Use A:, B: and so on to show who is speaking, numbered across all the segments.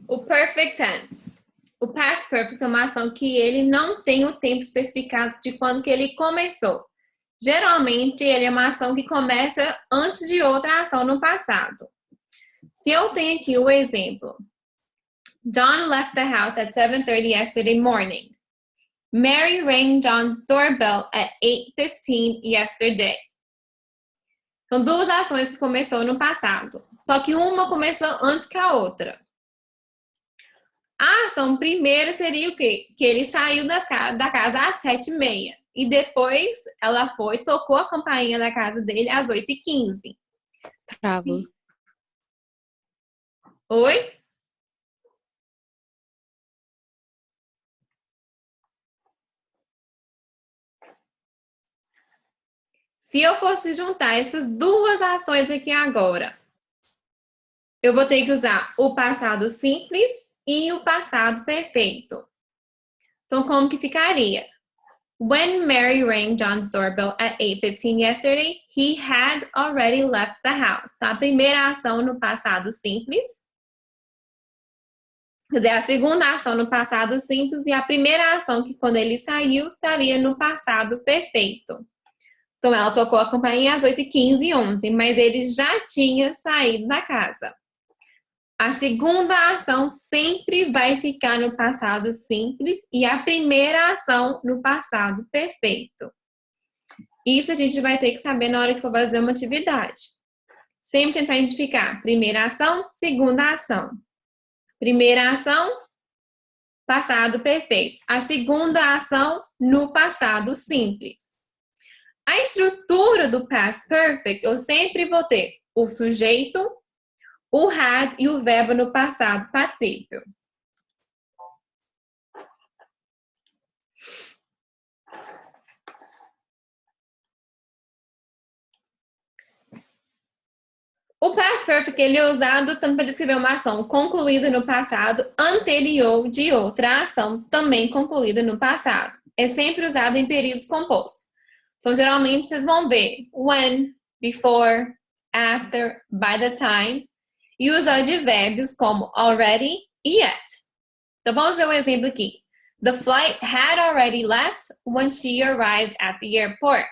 A: O perfect tense. O past perfect é uma ação que ele não tem o tempo especificado de quando que ele começou. Geralmente, ele é uma ação que começa antes de outra ação no passado. Se eu tenho aqui o exemplo. John left the house at 7:30 yesterday morning. Mary rang John's doorbell at 8:15 yesterday. São duas ações que começou no passado. Só que uma começou antes que a outra. A ação primeira seria o quê? Que ele saiu da casa às 7:30. E depois ela foi, tocou a campainha da casa dele às 8:15.
B: Trava.
A: Oi? Se eu fosse juntar essas duas ações aqui agora, eu vou ter que usar o passado simples e o passado perfeito. Então, como que ficaria? When Mary rang John's doorbell at 8:15 yesterday, he had already left the house. Então, a primeira ação no passado simples. Quer dizer, a segunda ação no passado simples e a primeira ação que quando ele saiu estaria no passado perfeito. Então, ela tocou a campainha às 8:15 ontem, mas ele já tinha saído da casa. A segunda ação sempre vai ficar no passado simples e a primeira ação no passado perfeito. Isso a gente vai ter que saber na hora que for fazer uma atividade. Sempre tentar identificar primeira ação, segunda ação. Primeira ação, passado perfeito. A segunda ação, no passado simples. A estrutura do past perfect, eu sempre vou ter o sujeito, o had e o verbo no passado particípio. O past perfect ele é usado tanto para descrever uma ação concluída no passado anterior de outra ação também concluída no passado. É sempre usado em períodos compostos. Então, geralmente, vocês vão ver when, before, after, by the time e os advérbios como already e yet. Então, vamos ver um exemplo aqui. The flight had already left when she arrived at the airport.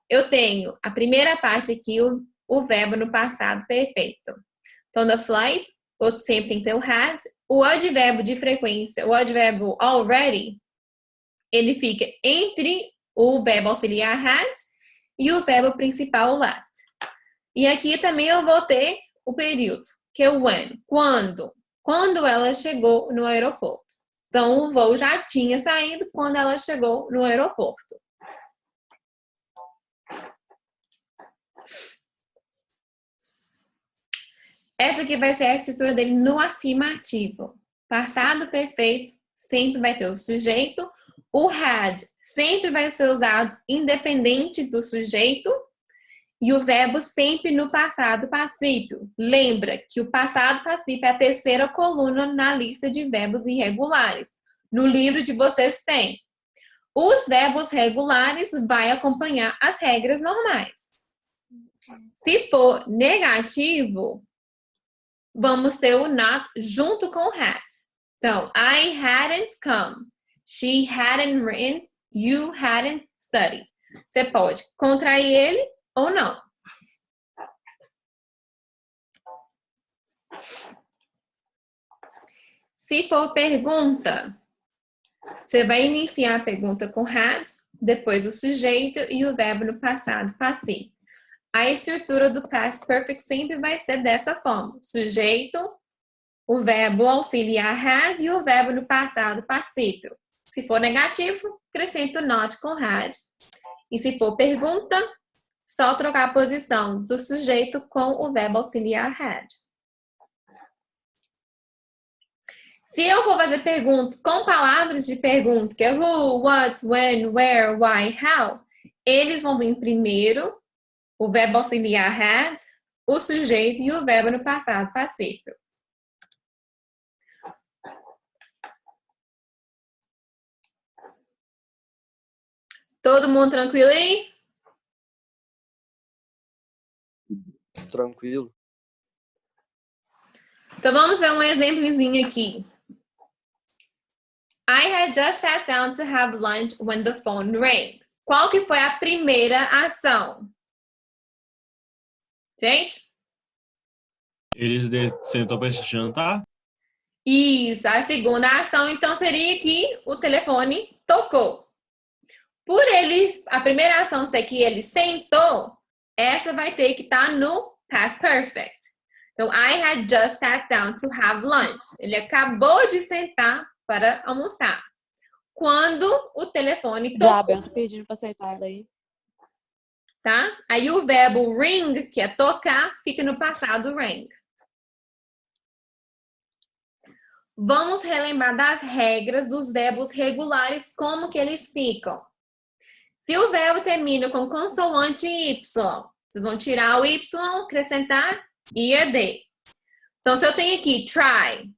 A: Eu tenho a primeira parte aqui, o verbo no passado perfeito. Então, the flight, sempre tem que ter o had. O advérbio de frequência, o advérbio already, ele fica entre o verbo auxiliar had e o verbo principal left. E aqui também eu vou ter o período, que é o when. Quando? Quando ela chegou no aeroporto. Então, o voo já tinha saído quando ela chegou no aeroporto. Essa aqui vai ser a estrutura dele no afirmativo. Passado perfeito sempre vai ter o sujeito. O had sempre vai ser usado independente do sujeito. E o verbo sempre no passado particípio. Lembra que o passado particípio é a terceira coluna na lista de verbos irregulares. No livro de vocês tem. Os verbos regulares vai acompanhar as regras normais. Se for negativo, vamos ter o not junto com o had. Então, I hadn't come. She hadn't written. You hadn't studied. Você pode contrair ele ou não. Se for pergunta, você vai iniciar a pergunta com had, depois o sujeito e o verbo no passado particípio. A estrutura do past perfect sempre vai ser dessa forma. Sujeito, o verbo auxiliar had e o verbo no passado particípio. Se for negativo, acrescento not com had. E se for pergunta, só trocar a posição do sujeito com o verbo auxiliar had. Se eu for fazer pergunta com palavras de pergunta, que é who, what, when, where, why, how, eles vão vir primeiro, o verbo auxiliar had, o sujeito e o verbo no passado particípio. Todo mundo tranquilo aí?
B: Tranquilo.
A: Então, vamos ver um exemplozinho aqui. I had just sat down to have lunch when the phone rang. Qual que foi a primeira ação? Gente?
C: Eles sentou para jantar?
A: Isso, a segunda ação, então, seria que o telefone tocou. Por eles, a primeira ação ser que ele sentou, essa vai ter que estar no past perfect. Então, I had just sat down to have lunch. Ele acabou de sentar para almoçar. Quando o telefone tocou.
D: Já, Bel, tô pedindo pra aceitar ela aí.
A: Tá? Aí o verbo ring, que é tocar, fica no passado rang. Vamos relembrar das regras dos verbos regulares, como que eles ficam. Se o verbo termina com consoante Y, vocês vão tirar o Y, acrescentar IED. Então, se eu tenho aqui try,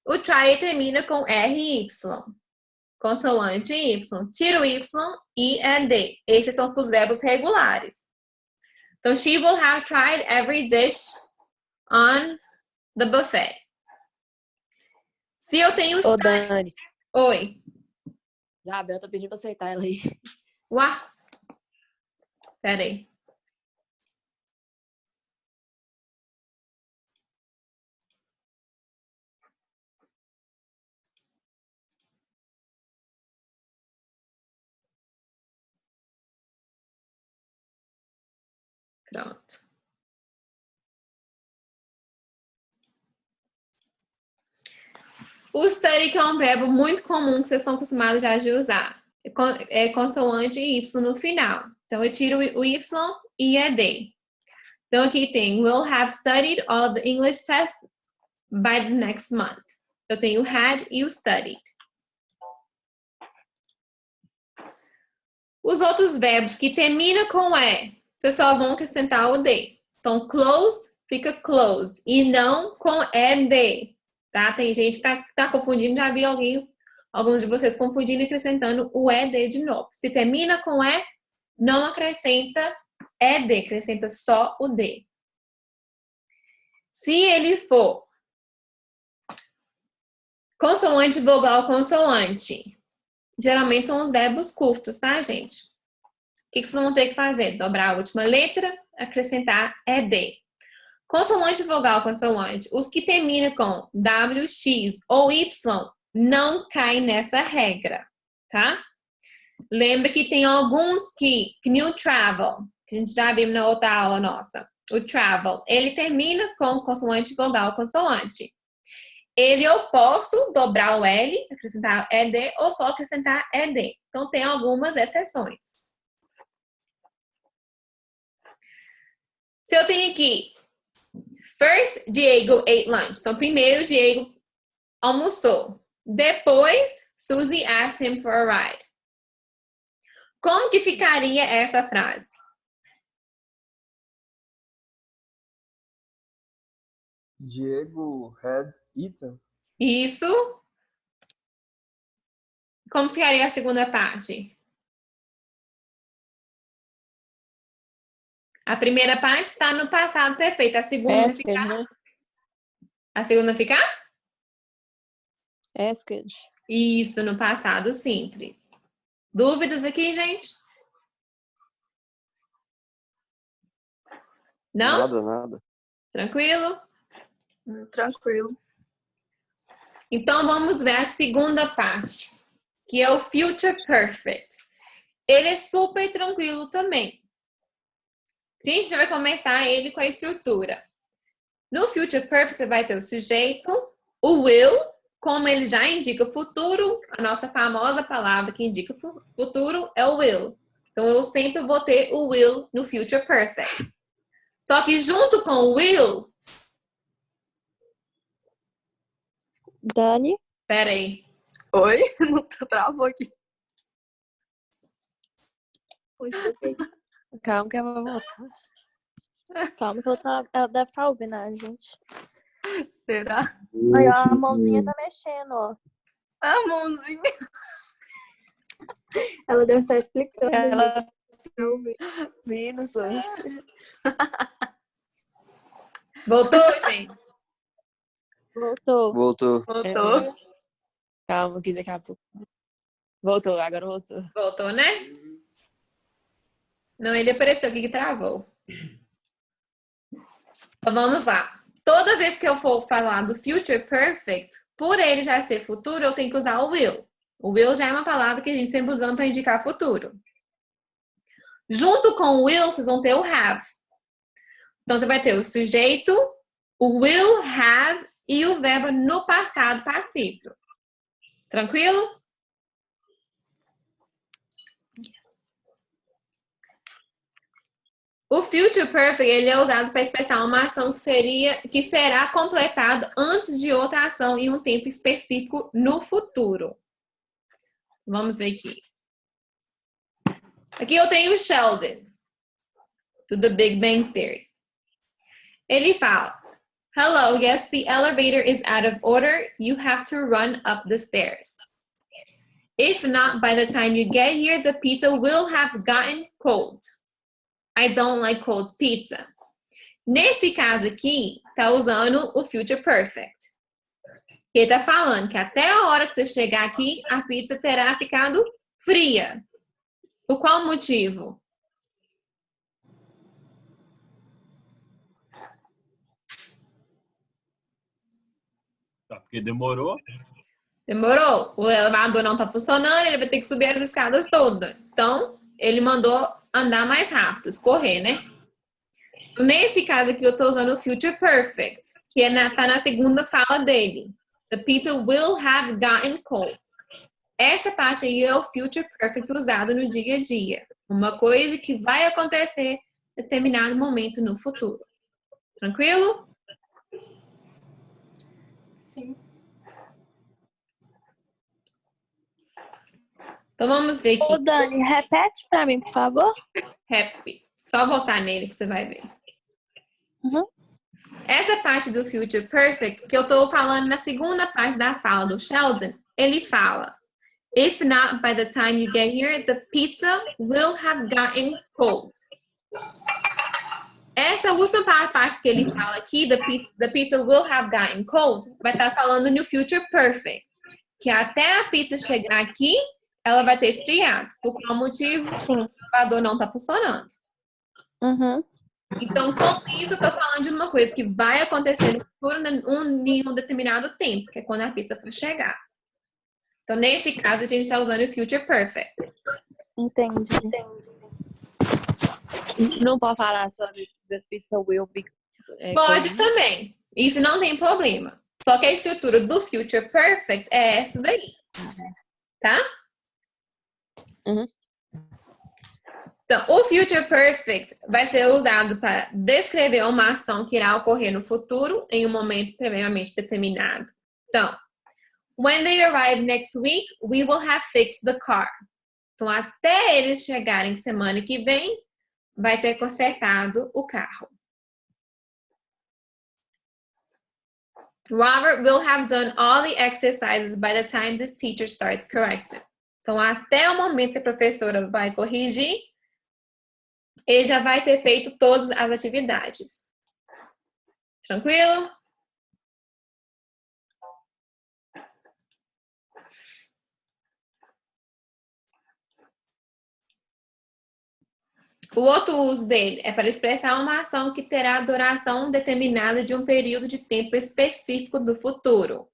A: o try termina com RY. Consoante Y, tira o Y, IED. Esses são os verbos regulares. Então, she will have tried every dish on the buffet. Se eu tenho...
D: Ô, Dani.
A: Oi.
D: Já, a Bel tá pedindo pra aceitar ela aí.
A: Uá. Peraí. Pronto. O study, que é um verbo muito comum que vocês estão acostumados já de usar. É consoante Y no final. Então, eu tiro o Y e é D. Então, aqui tem will have studied all the English tests by the next month. Eu tenho o had e o studied. Os outros verbos que terminam com E, vocês só vão acrescentar o D. Então, closed fica closed e não com ED. Tá? Tem gente que tá confundindo, já vi alguns de vocês confundindo e acrescentando o ED de novo. Se termina com E, não acrescenta ED, acrescenta só o D. Se ele for consoante, vogal, consoante, geralmente são os verbos curtos, tá, gente? O que vocês vão ter que fazer? Dobrar a última letra, acrescentar ED. Consoante, vogal, consoante. Os que terminam com W, X ou Y não caem nessa regra, tá? Lembra que tem alguns que new travel, que a gente já viu na outra aula nossa. O travel, ele termina com consoante, vogal, consoante. Eu posso dobrar o L, acrescentar ED ou só acrescentar ED. Então, tem algumas exceções. Se eu tenho aqui first, Diego ate lunch. Então, primeiro, Diego almoçou. Depois, Susie asked him for a ride. Como que ficaria essa frase?
B: Diego had eaten.
A: Isso. Como ficaria a segunda parte? A primeira parte está no passado perfeito. A segunda ficar?
D: Né?
A: A segunda ficar?
D: Asked.
A: Isso, no passado simples. Dúvidas aqui, gente? Não?
B: Nada.
A: Tranquilo?
E: Tranquilo.
A: Então, vamos ver a segunda parte, que é o Future Perfect. Ele é super tranquilo também. A gente já vai começar ele com a estrutura. No Future Perfect, você vai ter o sujeito, o will, como ele já indica o futuro, a nossa famosa palavra que indica o futuro é o will. Então, eu sempre vou ter o will no Future Perfect. Só que junto com o will...
D: Dani?
A: Pera aí.
E: Oi? Não travou aqui.
D: Calma que ela vai voltar. Calma que ela deve estar ouvindo a gente.
E: Será?
D: Aí, ó, a mãozinha tá mexendo, ó.
E: A mãozinha.
D: Ela deve estar explicando.
E: Ela
D: Vindo, só.
A: Voltou, gente?
D: Voltou.
B: Voltou.
E: Voltou.
D: Calma, que daqui a pouco. Voltou, agora voltou.
A: Voltou, né? Não, ele apareceu aqui que travou. Então vamos lá. Toda vez que eu for falar do future perfect, por ele já ser futuro, eu tenho que usar o will. O will já é uma palavra que a gente sempre usa para indicar futuro. Junto com o will, vocês vão ter o have. Então você vai ter o sujeito, o will, have e o verbo no passado pacífico. Tranquilo? O future perfect ele é usado para expressar uma ação que será completada antes de outra ação em um tempo específico no futuro. Vamos ver aqui. Aqui eu tenho o Sheldon, do The Big Bang Theory. Ele fala: Hello, yes, the elevator is out of order. You have to run up the stairs. If not, by the time you get here, the pizza will have gotten cold. I don't like cold pizza. Nesse caso aqui, tá usando o future perfect. Ele tá falando que até a hora que você chegar aqui, a pizza terá ficado fria. Por qual motivo?
C: Tá, porque demorou.
A: Demorou. O elevador não tá funcionando, ele vai ter que subir as escadas todas. Então, ele mandou andar mais rápido, escorrer, né? Nesse caso aqui, eu tô usando o future perfect, que tá na segunda fala dele. The pizza will have gotten cold. Essa parte aí é o future perfect usado no dia a dia. Uma coisa que vai acontecer em determinado momento no futuro. Tranquilo?
E: Sim.
A: Então vamos ver
D: Ô,
A: aqui.
D: Dani, repete pra mim, por favor.
A: Happy. Só voltar nele que você vai ver.
D: Uhum.
A: Essa parte do future perfect, que eu tô falando na segunda parte da fala do Sheldon, ele fala: If not, by the time you get here, the pizza will have gotten cold. Essa última parte que ele fala aqui, the pizza will have gotten cold, vai estar falando no future perfect. Que até a pizza chegar aqui, ela vai ter esfriado. Por qual motivo?
D: Sim.
A: O elevador não está funcionando.
D: Uhum.
A: Então, com isso, eu tô falando de uma coisa que vai acontecer no futuro em um determinado tempo, que é quando a pizza for chegar. Então, nesse caso, a gente está usando o future perfect.
D: Entendi. Não pode falar sobre the pizza will be...
A: Pode também. Isso não tem problema. Só que a estrutura do future perfect é essa daí. Tá?
D: Uhum.
A: Então, o future perfect vai ser usado para descrever uma ação que irá ocorrer no futuro em um momento previamente determinado. Então, when they arrive next week, we will have fixed the car. Então, até eles chegarem semana que vem, vai ter consertado o carro. Robert will have done all the exercises by the time this teacher starts correcting. Então, até o momento que a professora vai corrigir, ele já vai ter feito todas as atividades. Tranquilo? O outro uso dele é para expressar uma ação que terá duração determinada de um período de tempo específico do futuro.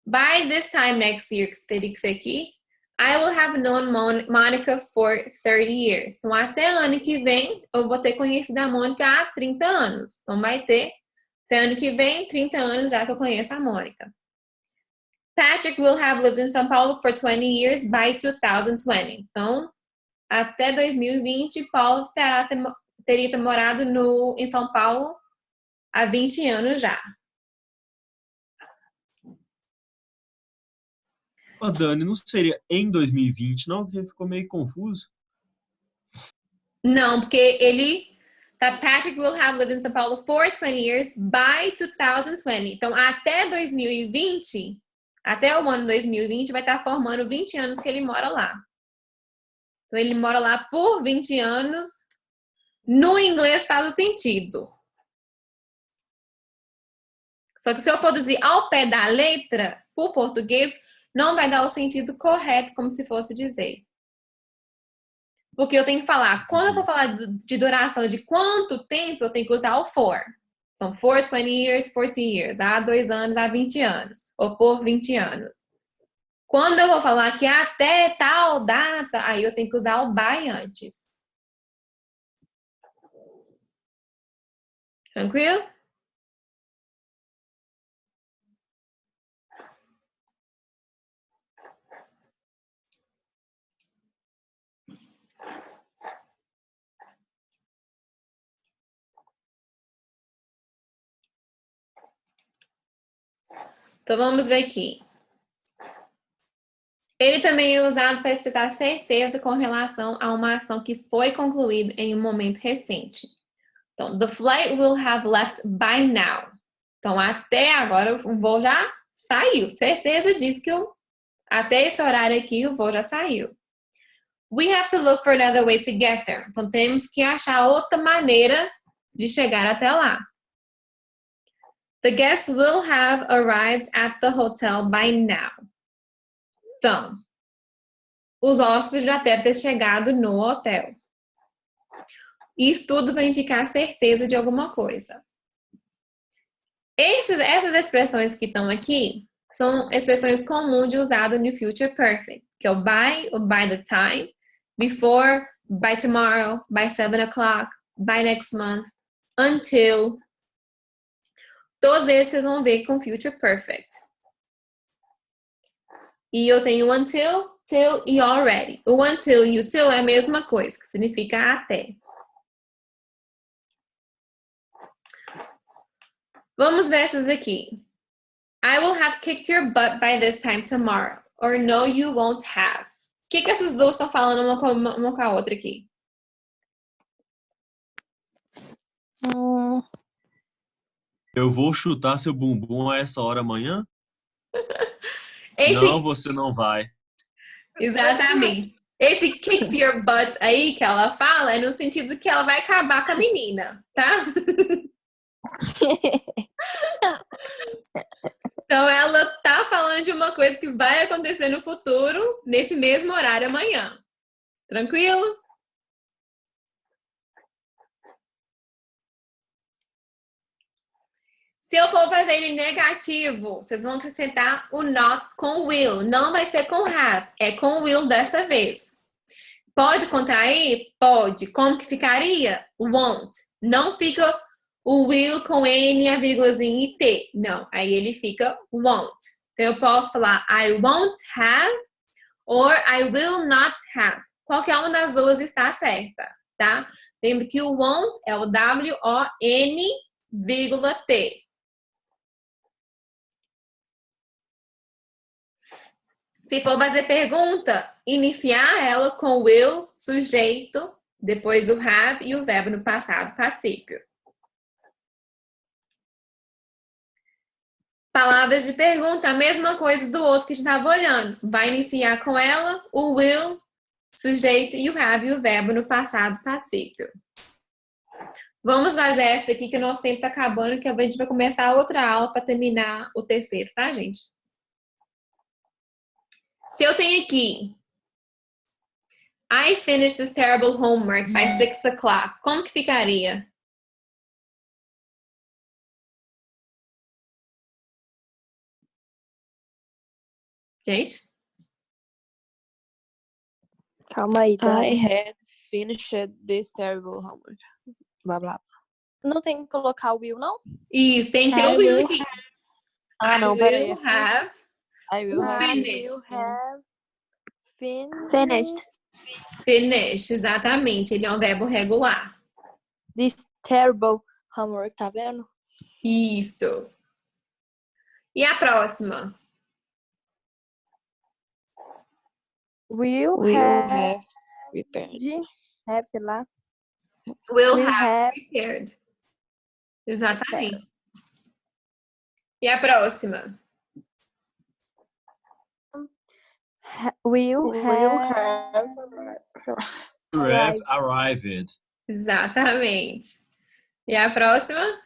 A: By this time next year, que teria que ser aqui, I will have known Monica for 30 years. Então, até ano que vem, eu vou ter conhecido a Mônica há 30 anos. Então, vai ter, até ano que vem, 30 anos já que eu conheço a Mônica. Patrick will have lived in São Paulo for 20 years by 2020. Então, até 2020, Paulo teria morado em São Paulo há 20 anos já.
C: Ô, Dani, não seria em 2020, não? Porque ficou meio confuso.
A: Não, porque ele... Patrick will have lived in São Paulo for 20 years by 2020. Então, até 2020, até o ano 2020, vai estar formando 20 anos que ele mora lá. Então, ele mora lá por 20 anos. No inglês faz o sentido. Só que se eu produzir ao pé da letra, por português, não vai dar o sentido correto, como se fosse dizer. Porque eu tenho que falar, quando eu for falar de duração de quanto tempo, eu tenho que usar o for. Então, for 20 years, 40 years. Há 2 anos, há 20 anos. Ou por 20 anos. Quando eu vou falar que até tal data, aí eu tenho que usar o by antes. Tranquilo? Então, vamos ver aqui. Ele também é usado para expressar certeza com relação a uma ação que foi concluída em um momento recente. Então, the flight will have left by now. Então, até agora o voo já saiu. Certeza diz que até esse horário aqui o voo já saiu. We have to look for another way to get there. Então, temos que achar outra maneira de chegar até lá. The guests will have arrived at the hotel by now. Então, os hóspedes já devem ter chegado no hotel. Isso tudo vai indicar certeza de alguma coisa. Essas expressões que estão aqui são expressões comuns de usado no Future Perfect, que é o by the time, before, by tomorrow, by 7 o'clock, by next month, until. Todos esses vocês vão ver com Future Perfect. E eu tenho until, till e already. O until e o till é a mesma coisa, que significa até. Vamos ver essas aqui. I will have kicked your butt by this time tomorrow. Or no, you won't have. O que essas duas estão falando uma com a outra aqui?
C: Eu vou chutar seu bumbum a essa hora amanhã?
A: Esse,
C: Não, você não vai.
A: exatamente. Esse kicked your butt aí que ela fala é no sentido que ela vai acabar com a menina, tá? Então ela tá falando de uma coisa que vai acontecer no futuro, nesse mesmo horário amanhã. Tranquilo? Se eu for fazer ele negativo, vocês vão acrescentar o not com will. Não vai ser com have, é com will dessa vez. Pode contrair? Pode. Como que ficaria? Won't. Não fica o will com N, a vírgulazinha e T. Não, aí ele fica won't. Então eu posso falar I won't have or I will not have. Qualquer uma das duas está certa, tá? Lembra que o won't é o W-O-N, vírgula T. Se for fazer pergunta, iniciar ela com will, sujeito, depois o have e o verbo no passado particípio. Palavras de pergunta, a mesma coisa do outro que a gente estava olhando. Vai iniciar com ela, o will, sujeito e o have e o verbo no passado particípio. Vamos fazer essa aqui que o nosso tempo está acabando, que a gente vai começar outra aula para terminar o terceiro, tá, gente? Se eu tenho aqui I finished this terrible homework by 6 o'clock, como que ficaria? Gente?
D: Calma aí, Dani.
B: I had finished this terrible homework. Blá, blá.
D: Não tem que colocar o will, não?
A: Isso, tem que ter
D: I
A: o will
D: will
A: aqui.
D: Ah,
A: I
D: não, peraí.
A: will have
B: I will have
A: finished.
D: I will have
E: Finished.
A: Finished, exatamente. Ele é um verbo regular.
D: this terrible homework, tá vendo?
A: Isso. E a próxima?
D: Will
B: have
D: have,
B: prepared.
D: have, sei lá.
A: Will
D: Will
A: have
D: have
A: prepared. Exatamente. E a próxima?
D: will have
C: You have arrived.
A: Exatamente. E a próxima?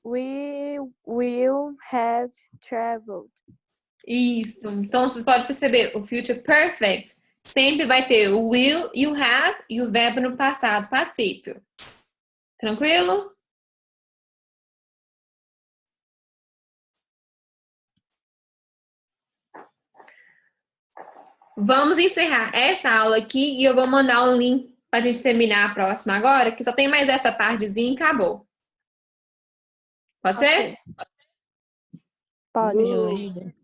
E: We will have traveled.
A: Isso. Então, vocês podem perceber, o future perfect sempre vai ter o will e o have e o verbo no passado particípio. Tranquilo? Vamos encerrar essa aula aqui e eu vou mandar um link para a gente terminar a próxima agora, que só tem mais essa partezinha e acabou. Pode ser?
E: Pode.
B: Beleza.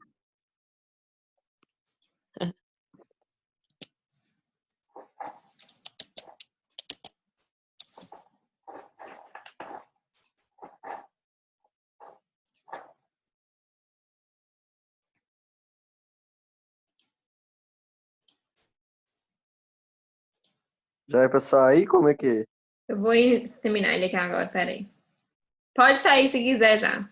F: Já é pra sair? Como é que é?
A: Eu vou terminar ele aqui agora, peraí. Pode sair se quiser já.